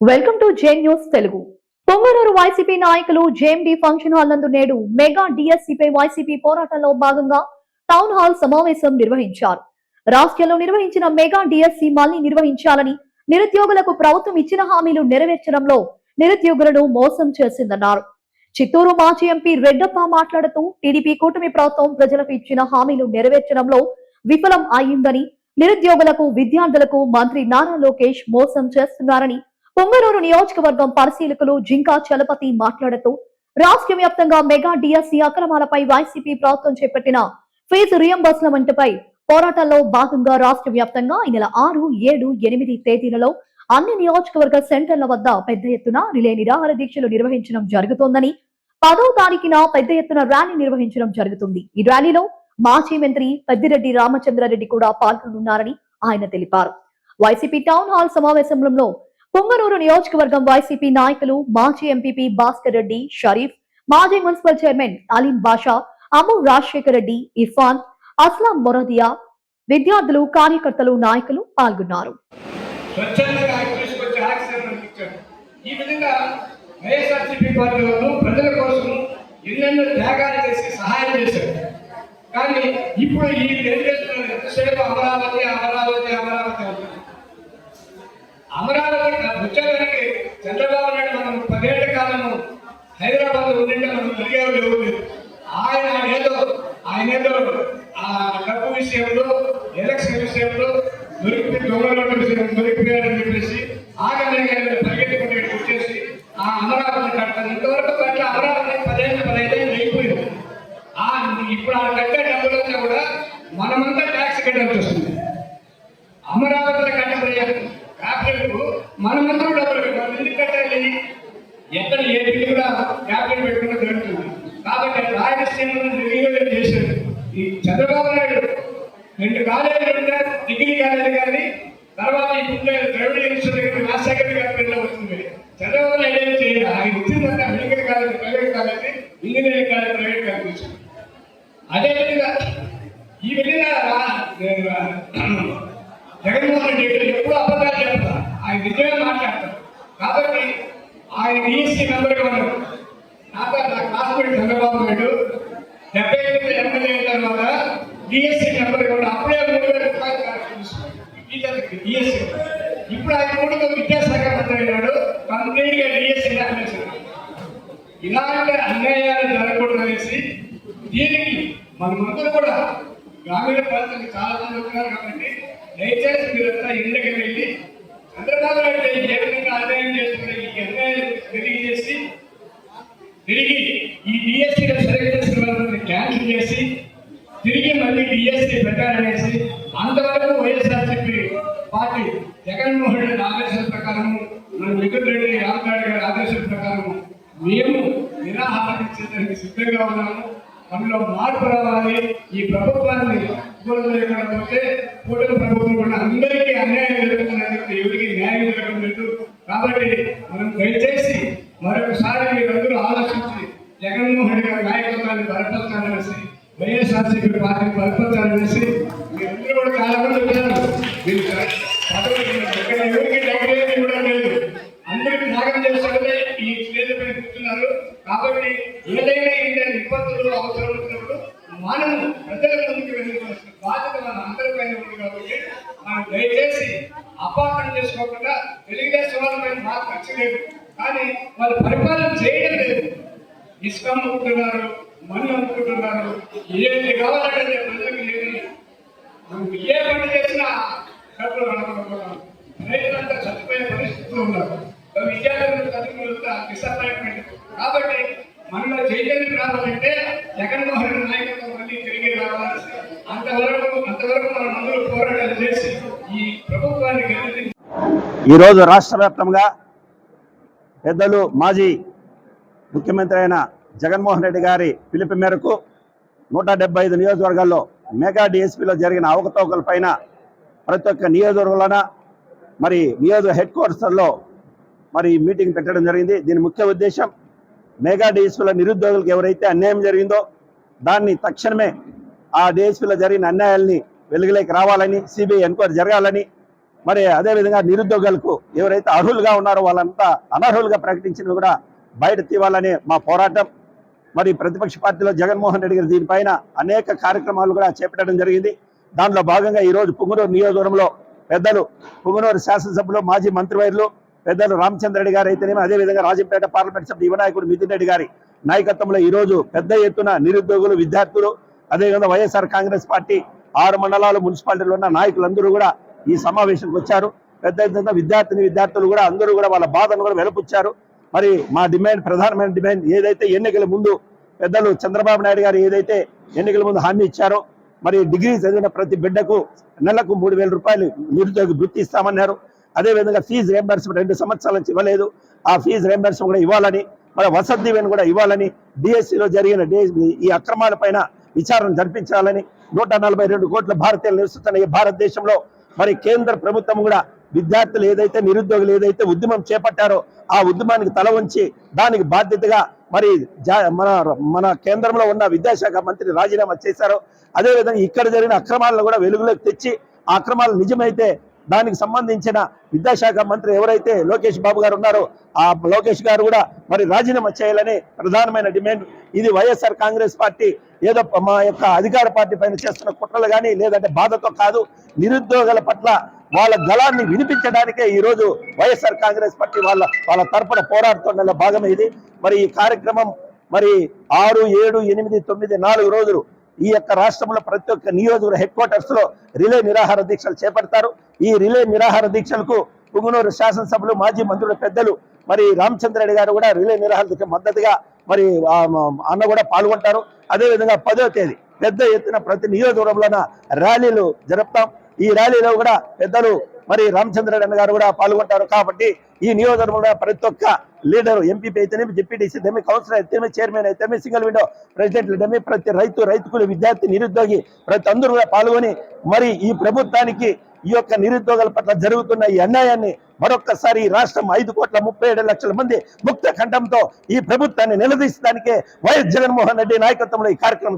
Welcome to J news Telugu. Punganur YCP నాయకులు JMD function hall నందు నేడు మెగా డిఎస్సీపై వైసీపీ పోరాటంలో భాగంగా టౌన్ హాల్ సమావేశం నిర్వహించారు. రాష్ట్రంలో నిర్వహించిన మెగా డిఎస్సీ మళ్లీ నిర్వహించాలని, నిరుద్యోగులకు ప్రభుత్వం ఇచ్చిన హామీలు నెరవేర్చడంలో నిరుద్యోగులను మోసం చేసిందన్నారు. చిత్తూరు మాజీ ఎంపీ రెడ్డప్ప మాట్లాడుతూ టీడీపీ కూటమి ప్రభుత్వం ప్రజలకు ఇచ్చిన హామీలు నెరవేర్చడంలో విఫలం అయిందని, నిరుద్యోగులకు విద్యార్థులకు మంత్రి నారా లోకేష్ మోసం చేస్తున్నారని పొంగనూరు నియోజకవర్గం పరిశీలకులు జింకా చలపతి మాట్లాడుతూ రాష్ట్ర వ్యాప్తంగా మెగా డిఎస్సీ అక్రమాలపై వైసీపీ ప్రభుత్వం చేపట్టిన ఫీజు రియంబర్స్మెంట్పై పోరాటాల్లో భాగంగా రాష్ట్ర వ్యాప్తంగా ఈ నెల 6, 7, 8 తేదీలలో అన్ని నియోజకవర్గ సెంటర్ల వద్ద పెద్ద ఎత్తున రిలే నిరాహార దీక్షలు నిర్వహించడం జరుగుతోందని, 10వ తారీఖున పెద్ద ఎత్తున ర్యాలీ నిర్వహించడం జరుగుతుంది. ఈ ర్యాలీలో మాజీ మంత్రి పెద్దిరెడ్డి రామచంద్రారెడ్డి కూడా పాల్గొనున్నారని ఆయన తెలిపారు. వైసీపీ టౌన్ హాల్ సమావేశంలో పొంగనూరు నియోజకవర్గం వైసీపీ నాయకులు మాజీ ఎంపీపీ భాస్కర్ రెడ్డి, షరీఫ్, మాజీ మున్సిపల్ చైర్మన్ అలీం బాషా, అమ్ము రాజశేఖర్ రెడ్డి, ఇర్ఫాన్, అస్లాం మొరదియా, విద్యార్థులు, కార్యకర్తలు, నాయకులు పాల్గొన్నారు. కానీ ఇప్పుడు ఈ ఎంతసేపు అమరావతి అమరావతి అమరావతి అమరావతి వచ్చేదానికి చంద్రబాబు నాయుడు మనం 10 ఏళ్ల కాలము హైదరాబాద్ ఉండింటే మనం తిరిగేవాళ్ళు ఎవరు లేదు. ఆయన ఏదో ఆ డబ్బు విషయంలో, ఎలక్షన్ విషయంలో దొరికిపోయాడని చెప్పేసి ఆగంగా పరిగెత్తుకుంటే వచ్చేసి ఆ అమరావతి కట్టాలి. ఇంతవరకు కట్ల అమరావతి 15 ఏళ్ళు అయిపోయింది. ఇప్పుడు ఆ కట్టే డబ్బులంతా కూడా మనమంతా ట్యాక్స్ కట్టాల్సి వస్తుంది. అమరావతి కట్టే క్యాపిటల్ మనమందరూ డబ్బులు మనం ఎందుకు కట్టాలి? ఎక్కడ ఏ బిల్లు కూడా క్యాపిటల్ పెట్టుకున్న జరుగుతుంది. కాబట్టి రాయలసీమను నిర్వీర్యం చేశారు ఈ చంద్రబాబు నాయుడు. 2 కాలేజీలు డిగ్రీ కాలేజీ కానీ తర్వాత ఇప్పుడు ద్రవిడ యూనివర్సిటీ దగ్గర రాజశేఖర్ గారి పిల్లలు వస్తుంది. చంద్రబాబు నాయుడు ఏం చేయాలి? ఆయన ఇచ్చిందంటే medical college private college, engineering college private college. అదేవిధంగా ఈ విధంగా జగన్మోహన్ రెడ్డి ఎప్పుడు అబద్ధాలు చెప్తారు, ఆయన నిజమే మాట్లాడతారు. కాబట్టి ఆయన ఈసీ మెంబర్గా ఉన్నారు. నాకు క్లాస్మేట్ చంద్రబాబు నాయుడు 78 ఎమ్మెల్యే అయిన తర్వాత డిఎస్సీ మెంబర్గా ఉన్నారు. అప్పుడే 3,000 రూపాయలు డిఎస్సీ. ఇప్పుడు ఆయన కూడా విద్యాశాఖ మంత్రి అయినాడు. కంప్లీట్గా డిఎస్సీ ఇలాంటి అన్యాయాలు జరగకూడదు అనేసి దీనికి మనమందరూ కూడా గ్రామీణ ప్రాంతానికి చాలా మంది ఉన్నారు. కాబట్టి దయచేసి మీరంతా ఇళ్ళకి వెళ్ళి చంద్రబాబు నాయుడు ఏ విధంగా అన్యాయం చేస్తున్న ఈ అన్యాయం తెలియజేసి తిరిగి ఈ డిఎస్సీలో సెలెక్ట్ చేసిన వాళ్ళని క్యాన్సిల్ చేసి తిరిగి మళ్ళీ డిఎస్సీ పెట్టాలనేసి అంతవరకు వైఎస్ఆర్సీపీ పార్టీ జగన్మోహన్ రెడ్డి ఆదేశాల ప్రకారము, మన వెంకటరెడ్డి రామనాయుడు గారి ఆదేశాల ప్రకారము మేము నిరాహారం ఇచ్చేదానికి సిద్ధంగా ఉన్నాము. అందులో మార్పు రావాలి. ఈ ప్రభుత్వాన్ని లేకపోతే కూటమి ప్రభుత్వం కూడా అందరికీ అన్యాయం జరుగుతున్నందుకు ఎవరికి న్యాయం జరగడం లేదు. కాబట్టి మనం దయచేసి మరొకసారి మీరందరూ ఆలోచించి జగన్మోహన్ గారి నాయకత్వాన్ని బలపరచాలనేసి, వైఎస్ఆర్సీపీ పార్టీని బలపరచాలనేసి మీరందరూ కూడా చాలా మంది వచ్చారు. ఎవరికి డబ్బులేది కూడా లేదు, అందరికీ త్యాగం చేస్తారనే ఈ స్టేజ్ పైన కూర్చున్నారు. కాబట్టి ఏదైనా ఇబ్బందులు అవసరం వచ్చినప్పుడు మనము ప్రజల ముందుకు వెళ్ళవలసిన బాధ్యత మన అందరిపైన ఉంది. కాబట్టి మనం దయచేసి అపార్థం చేసుకోకుండా తెలుగుదేశం వాళ్ళ పైన మాకు నచ్చలేదు, కానీ వాళ్ళు పరిపాలన చేయడం లేదు. ఇసుక అమ్ముకుంటున్నారు, మన్ను అమ్ముకుంటున్నారు, ఏది కావాలంటే ప్రజలకు ఏది మనం ఏ పని చేసినా డబ్బులు రానుకుంటున్నాం. రైతులంతా చచ్చిపోయే పరిస్థితులు ఉన్నారు. విద్యార్థులు చదువుకుంటా డిసప్పాయింట్మెంట్. కాబట్టి మనలో చైతన్యం రావాలంటే జగన్మోహన్ రెడ్డి నాయకత్వం మళ్ళీ తిరిగి రావాలి. అంతవరకు మనం అందరూ పోరాటాలు చేసి ఈ ప్రభుత్వాన్ని గెలిచి ఈరోజు రాష్ట్ర వ్యాప్తంగా పెద్దలు మాజీ ముఖ్యమంత్రి అయిన జగన్మోహన్ రెడ్డి గారి పిలుపు మేరకు 175 నియోజకవర్గాల్లో మెగా డిఎస్పీలో జరిగిన అవకతవకల పైన ప్రతి ఒక్క నియోజకవర్గంలోన మరి నియోజక హెడ్ క్వార్టర్స్లో మరి మీటింగ్ పెట్టడం జరిగింది. దీని ముఖ్య ఉద్దేశం మెగా డిఎస్పీల నిరుద్యోగులకు ఎవరైతే అన్యాయం జరిగిందో దాన్ని తక్షణమే ఆ డిఎస్పీలో జరిగిన అన్యాయాల్ని వెలుగులోకి రావాలని, సిబిఐ ఎంక్వైరీ జరగాలని, మరి అదేవిధంగా నిరుద్యోగులకు ఎవరైతే అర్హులుగా ఉన్నారో వాళ్ళంతా అనర్హులుగా ప్రకటించినవి కూడా బయట తీవాలని మా పోరాటం. మరి ప్రతిపక్ష పార్టీలో జగన్మోహన్ రెడ్డి గారు దీనిపైన అనేక కార్యక్రమాలు కూడా చేపట్టడం జరిగింది. దానిలో భాగంగా ఈరోజు పుంగనూరు నియోజకవర్గంలో పెద్దలు పుంగనూరు శాసనసభ్యులు మాజీ మంత్రివర్యులు పెద్దలు రామచంద్రరెడ్డి గారు అయితేనేమి, అదేవిధంగా రాజంపేట పార్లమెంట్ సభ్యులు యువనాయకుడు మిథున్ రెడ్డి గారి నాయకత్వంలో ఈరోజు పెద్ద ఎత్తున నిరుద్యోగులు, విద్యార్థులు, అదేవిధంగా వైఎస్ఆర్ కాంగ్రెస్ పార్టీ 6 మండలాలు మున్సిపాలిటీలో ఉన్న నాయకులందరూ కూడా ఈ సమావేశంకి వచ్చారు. పెద్ద ఎత్తున విద్యార్థులు కూడా అందరూ కూడా వాళ్ళ బాధను కూడా వెలుపుచ్చారు. మరి మా డిమాండ్, ప్రధానమైన డిమాండ్ ఏదైతే ఎన్నికల ముందు పెద్దలు చంద్రబాబు నాయుడు గారు ఏదైతే ఎన్నికల ముందు హామీ ఇచ్చారో, మరి డిగ్రీ చదివిన ప్రతి బిడ్డకు నెలకు 3,000 రూపాయలు నిరుద్యోగ వృత్తి ఇస్తామన్నారు. అదేవిధంగా ఫీజు రియంబర్స్మెంట్ 2 సంవత్సరాల నుంచి ఇవ్వలేదు, ఆ ఫీజు రియంబర్స్మెంట్ కూడా ఇవ్వాలని, మరి వసతి దీవెన కూడా ఇవ్వాలని, డిఎస్సిలో జరిగిన ఈ అక్రమాలపైన విచారణ జరిపించాలని, 142 కోట్ల భారతీయులు నివసిస్తున్న ఈ భారతదేశంలో మరి కేంద్ర ప్రభుత్వం కూడా విద్యార్థులు ఏదైతే నిరుద్యోగులు ఏదైతే ఉద్యమం చేపట్టారో ఆ ఉద్యమానికి తల వంచి దానికి బాధ్యతగా మరి మన కేంద్రంలో ఉన్న విద్యాశాఖ మంత్రి రాజీనామా చేశారో, అదేవిధంగా ఇక్కడ జరిగిన అక్రమాలను కూడా వెలుగులోకి తెచ్చి ఆ అక్రమాలు నిజమైతే దానికి సంబంధించిన విద్యాశాఖ మంత్రి ఎవరైతే లోకేష్ బాబు గారు ఉన్నారో ఆ లోకేష్ గారు కూడా మరి రాజీనామా చేయాలని ప్రధానమైన డిమాండ్. ఇది వైఎస్ఆర్ కాంగ్రెస్ పార్టీ ఏదో మా యొక్క అధికార పార్టీ పైన చేస్తున్న కుట్రలు కానీ లేదంటే బాధతో కాదు, నిరుద్యోగుల పట్ల వాళ్ళ గళాన్ని వినిపించడానికే ఈరోజు వైఎస్ఆర్ కాంగ్రెస్ పార్టీ వాళ్ళ తరపున పోరాడుతున్న భాగమే ఇది. మరి ఈ కార్యక్రమం మరి 6, 7, 8, 9, 4 రోజులు ఈ యొక్క రాష్ట్రంలో ప్రతి ఒక్క నియోజకవర్గ హెడ్ క్వార్టర్స్ లో రిలే నిరాహార దీక్షలు చేపడతారు. ఈ రిలే నిరాహార దీక్షలకు పుంగనూరు శాసనసభలు మాజీ మంత్రుల పెద్దలు మరి రామచంద్రరెడ్డి గారు కూడా రిలే నిరాహార దీక్ష మద్దతుగా మరి అన్న కూడా పాల్గొంటారు. అదేవిధంగా 10వ తేదీ పెద్ద ఎత్తున ప్రతి నియోజకవర్గంలోన ర్యాలీలు జరుపుతాం. ఈ ర్యాలీలో కూడా పెద్దలు మరి రామచంద్రరెడ్డి అన్న గారు కూడా పాల్గొంటారు. కాబట్టి ఈ నియోజకవర్గంలో ప్రతి ఒక్క లీడరు, ఎంపీపీ అయితేనేమి, డిప్యూటీసీ అయితేనేమి, కౌన్సిలర్ అయితేనేమి, చైర్మన్ అయితేనేమి, సింగిల్ విండో ప్రెసిడెంట్లు అయితేనేమి, ప్రతి రైతులు, విద్యార్థి, నిరుద్యోగి ప్రతి అందరూ కూడా పాల్గొని మరి ఈ ప్రభుత్వానికి ఈ యొక్క నిరుద్యోగుల పట్ల జరుగుతున్న ఈ అన్యాయాన్ని మరొక్కసారి ఈ రాష్ట్రం 5,37,00,000 మంది ముక్త కంఠంతో ఈ ప్రభుత్వాన్ని నిలదీసడానికే వైఎస్ జగన్మోహన్ రెడ్డి నాయకత్వంలో ఈ కార్యక్రమం